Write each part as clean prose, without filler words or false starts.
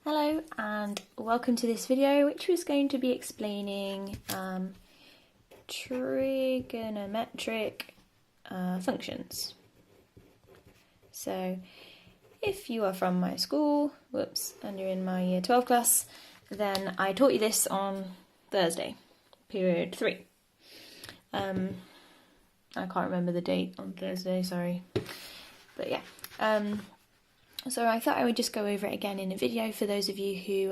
Hello and welcome to this video, which was going to be explaining trigonometric functions. So if you are from my school, and you're in my year 12 class, then I taught you this on Thursday, period 3. I can't remember the date on Thursday, sorry. But yeah. So I thought I would just go over it again in a video for those of you who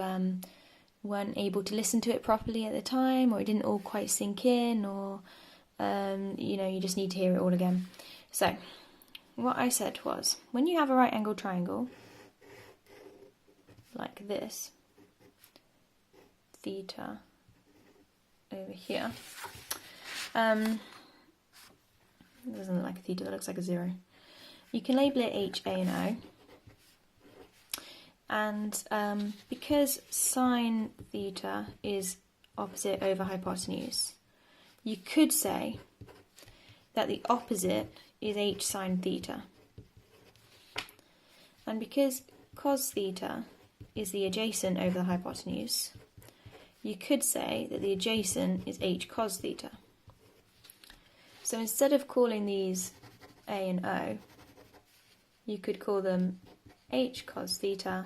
weren't able to listen to it properly at the time, or it didn't all quite sink in, or you just need to hear it all again. So what I said was, when you have a right angled triangle like this, theta over here, it doesn't look like a theta, that looks like a 0. You can label it H, A and O. And because sine theta is opposite over hypotenuse, you could say that the opposite is H sine theta. And because cos theta is the adjacent over the hypotenuse, you could say that the adjacent is H cos theta. So instead of calling these A and O, you could call them H cos theta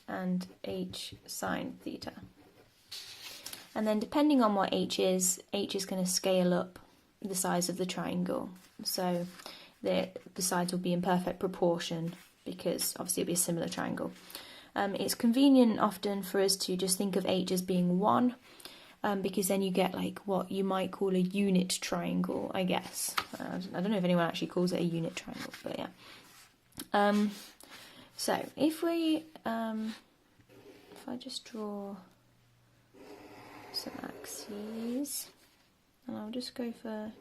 and H sine theta. And then depending on what H is going to scale up the size of the triangle. So the sides will be in perfect proportion because obviously it'll be a similar triangle. It's convenient often for us to just think of H as being 1, because then you get like what you might call a unit triangle, I guess. I don't know if anyone actually calls it a unit triangle, but yeah. So if we, if I just draw some axes, and I'll just go for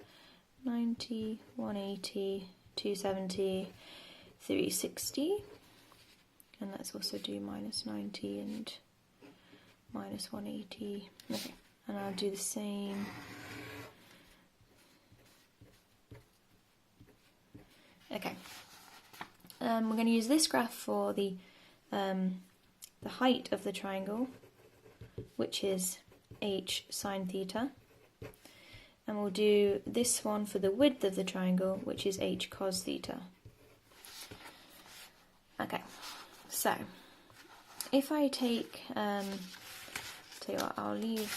90, 180, 270, 360, and let's also do minus 90 and minus 180, okay, and I'll do the same. Okay. We're going to use this graph for the height of the triangle, which is H sine theta, and we'll do this one for the width of the triangle, which is H cos theta. Okay, so if I take, tell you what, I'll leave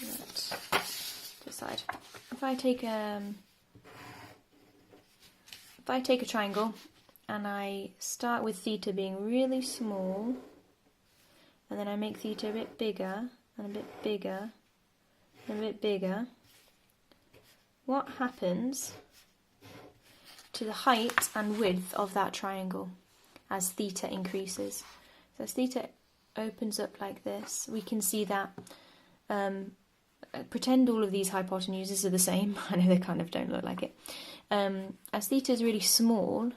that to the side. If I take a triangle, and I start with theta being really small, and then I make theta a bit bigger, and a bit bigger, and a bit bigger, what happens to the height and width of that triangle as theta increases? So as theta opens up like this, we can see that, pretend all of these hypotenuses are the same. I know they kind of don't look like it. As theta is really small,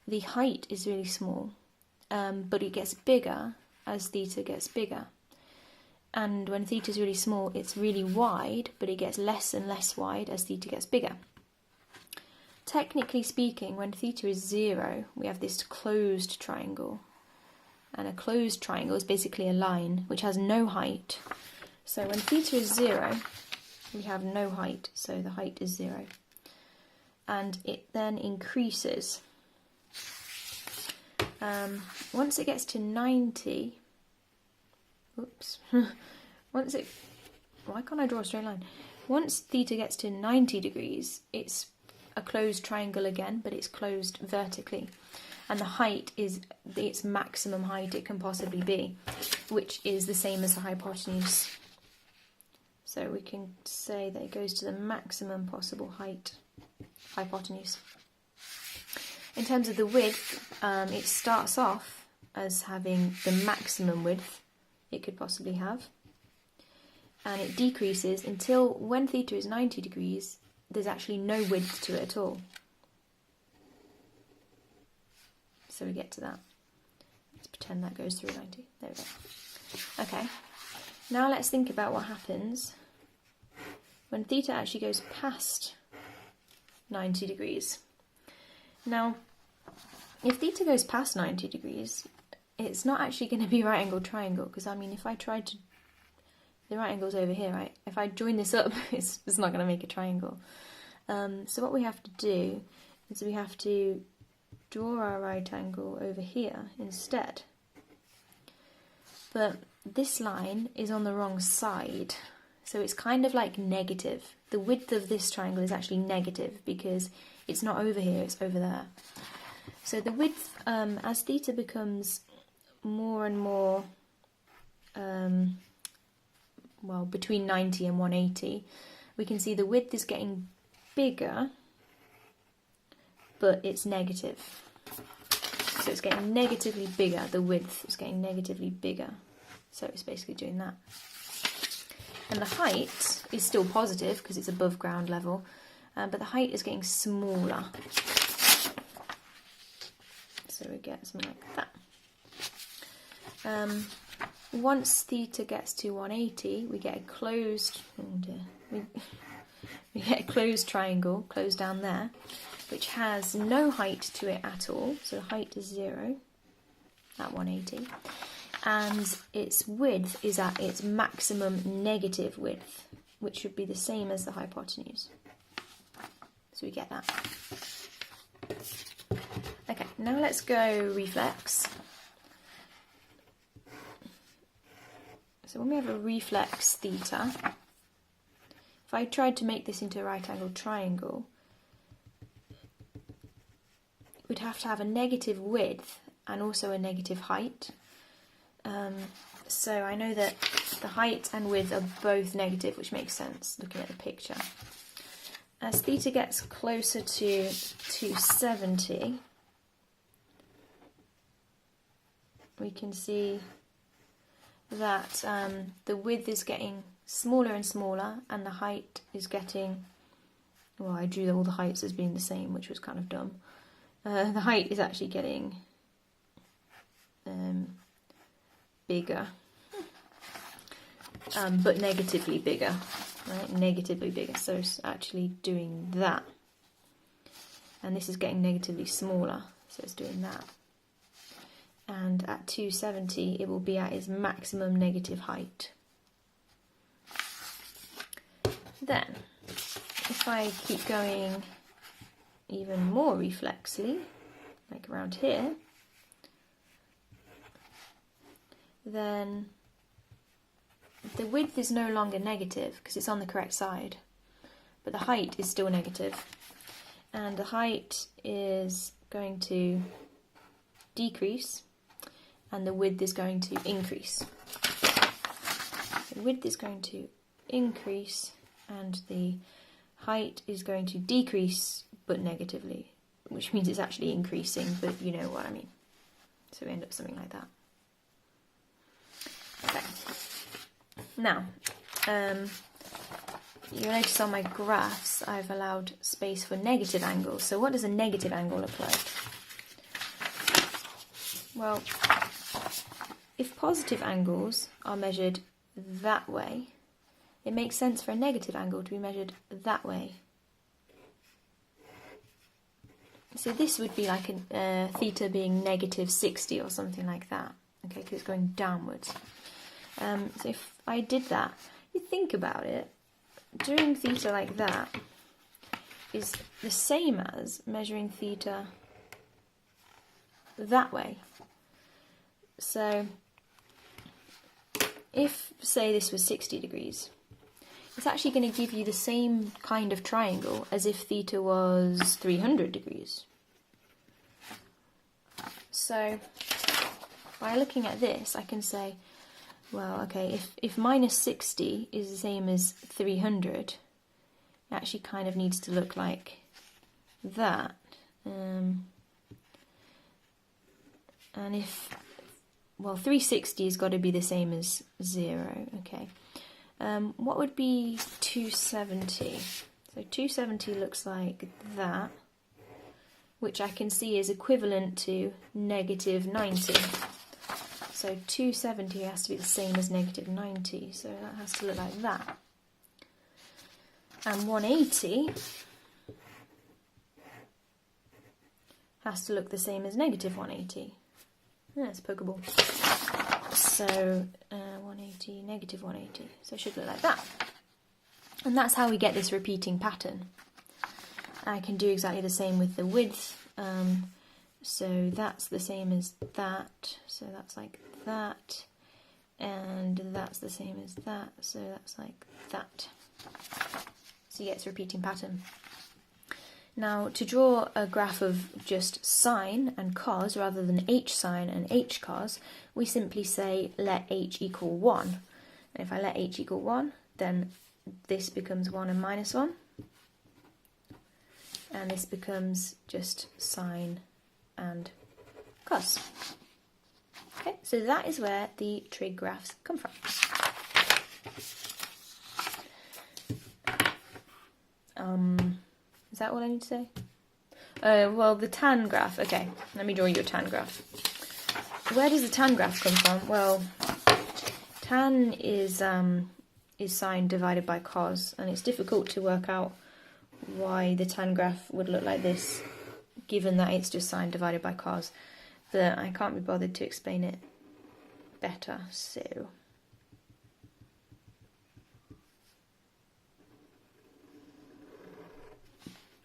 the height is really small, but it gets bigger as theta gets bigger. And when theta is really small, it's really wide, but it gets less and less wide as theta gets bigger. Technically speaking, when theta is 0, we have this closed triangle. And a closed triangle is basically a line which has no height. So when theta is 0, we have no height, so the height is 0. And it then increases. Once it gets to 90, why can't I draw a straight line? Once theta gets to 90 degrees, it's a closed triangle again, but it's closed vertically. And the height is its maximum height it can possibly be, which is the same as the hypotenuse. So we can say that it goes to the maximum possible height, hypotenuse. In terms of the width, it starts off as having the maximum width it could possibly have, and it decreases until when theta is 90 degrees, there's actually no width to it at all. So we get to that. Let's pretend that goes through 90. There we go. Okay, now let's think about what happens when theta actually goes past 90 degrees. Now, if theta goes past 90 degrees, it's not actually going to be right angled triangle, because I mean, if I tried to, the right angle's over here, right? If I join this up, it's not going to make a triangle. So what we have to do is we have to draw our right angle over here instead. But this line is on the wrong side, so it's kind of like negative. The width of this triangle is actually negative because it's not over here, it's over there. So the width, as theta becomes more and more, well, between 90 and 180, we can see the width is getting bigger, but it's negative. So it's getting negatively bigger, the width is getting negatively bigger. So it's basically doing that. And the height is still positive because it's above ground level, but the height is getting smaller. So we get something like that. Once theta gets to 180, we get a closed, we get a closed triangle, closed down there, which has no height to it at all. So the height is 0 at 180. And its width is at its maximum negative width, which should be the same as the hypotenuse. So we get that. Okay, now let's go reflex. So when we have a reflex theta, if I tried to make this into a right angled triangle, we'd have to have a negative width and also a negative height. So I know that the height and width are both negative, which makes sense looking at the picture. As theta gets closer to 270, we can see that the width is getting smaller and smaller, and the height is getting, well, I drew all the heights as being the same, which was kind of dumb. The height is actually getting bigger, but negatively bigger, right? Negatively bigger, so it's actually doing that. And this is getting negatively smaller, so it's doing that. And at 270, it will be at its maximum negative height. Then, if I keep going even more reflexly, like around here, then the width is no longer negative because it's on the correct side, but the height is still negative, and the height is going to decrease and the width is going to increase. The width is going to increase and the height is going to decrease, but negatively, which means it's actually increasing, but you know what I mean. So we end up something like that. Okay. Now, you'll notice on my graphs I've allowed space for negative angles. So what does a negative angle look like? Well, if positive angles are measured that way, it makes sense for a negative angle to be measured that way. So this would be like a theta being negative 60 or something like that, okay, because it's going downwards. So if I did that, you think about it, doing theta like that is the same as measuring theta that way. So if, say, this was 60 degrees, it's actually going to give you the same kind of triangle as if theta was 300 degrees. So by looking at this, I can say, well, okay, if minus 60 is the same as 300, it actually kind of needs to look like that. And if, well, 360 has got to be the same as 0, okay. What would be 270? So 270 looks like that, which I can see is equivalent to negative 90. So 270 has to be the same as negative 90, so that has to look like that. And 180 has to look the same as negative 180. Yeah, it's a Pokeball. So 180, negative 180. So it should look like that. And that's how we get this repeating pattern. I can do exactly the same with the width. So that's the same as that. So that's like that. And that's the same as that. So that's like that. So you get this repeating pattern. Now, to draw a graph of just sine and cos rather than h sine and h cos, we simply say let h equal 1. And if I let h equal 1, then this becomes 1 and minus 1. And this becomes just sine and cos. Okay, so that is where the trig graphs come from. Is that all I need to say? Well, the tan graph. Okay, let me draw you a tan graph. Where does the tan graph come from? Well, tan is sine divided by cos, and it's difficult to work out why the tan graph would look like this, given that it's just sine divided by cos. But I can't be bothered to explain it better, so...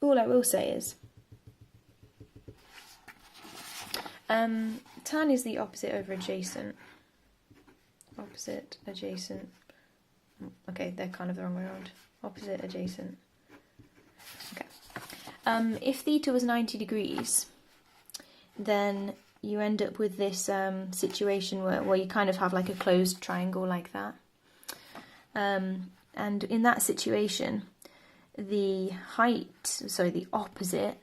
all I will say is, tan is the opposite over adjacent. Opposite, adjacent. Okay, they're kind of the wrong way around. Opposite, adjacent. Okay. If theta was 90 degrees, then you end up with this situation where you kind of have like a closed triangle like that. And in that situation, the height, so the opposite,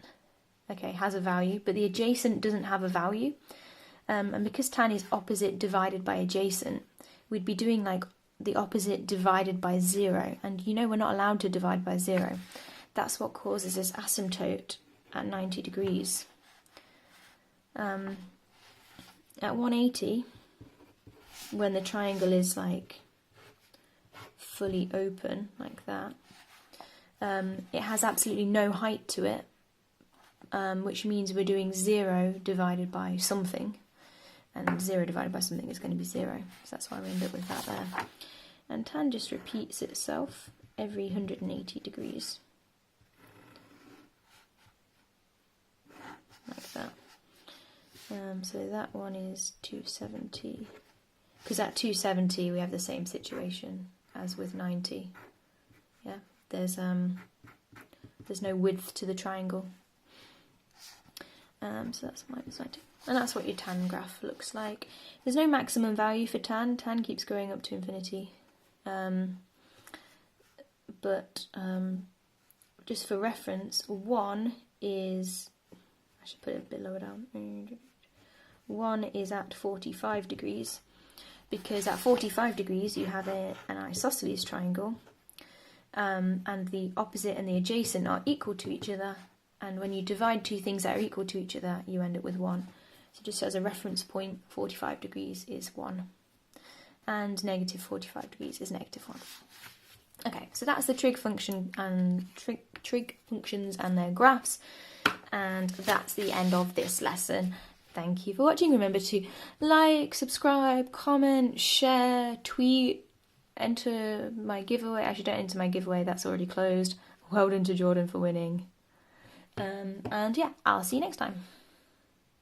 okay, has a value, but the adjacent doesn't have a value. And because tan is opposite divided by adjacent, we'd be doing like the opposite divided by 0. And you know we're not allowed to divide by 0. That's what causes this asymptote at 90 degrees. At 180, when the triangle is like fully open, like that, it has absolutely no height to it, which means we're doing 0 divided by something, and 0 divided by something is going to be 0, so that's why we end up with that there. And tan just repeats itself every 180 degrees, like that. So that one is 270, because at 270 we have the same situation as with 90. Yeah, there's no width to the triangle. So that's minus 90. And that's what your tan graph looks like. There's no maximum value for tan. Tan keeps going up to infinity. But just for reference, 1 is... I should put it a bit lower down. 1 is at 45 degrees. Because at 45 degrees you have an isosceles triangle. And the opposite and the adjacent are equal to each other. And when you divide two things that are equal to each other, you end up with 1. So just as a reference point, 45 degrees is 1. And negative 45 degrees is negative 1. Okay, so that's the trig function and trig functions and their graphs. And that's the end of this lesson. Thank you for watching. Remember to like, subscribe, comment, share, tweet, enter my giveaway. Actually, don't enter my giveaway, that's already closed. Well done to Jordan for winning. And yeah, I'll see you next time.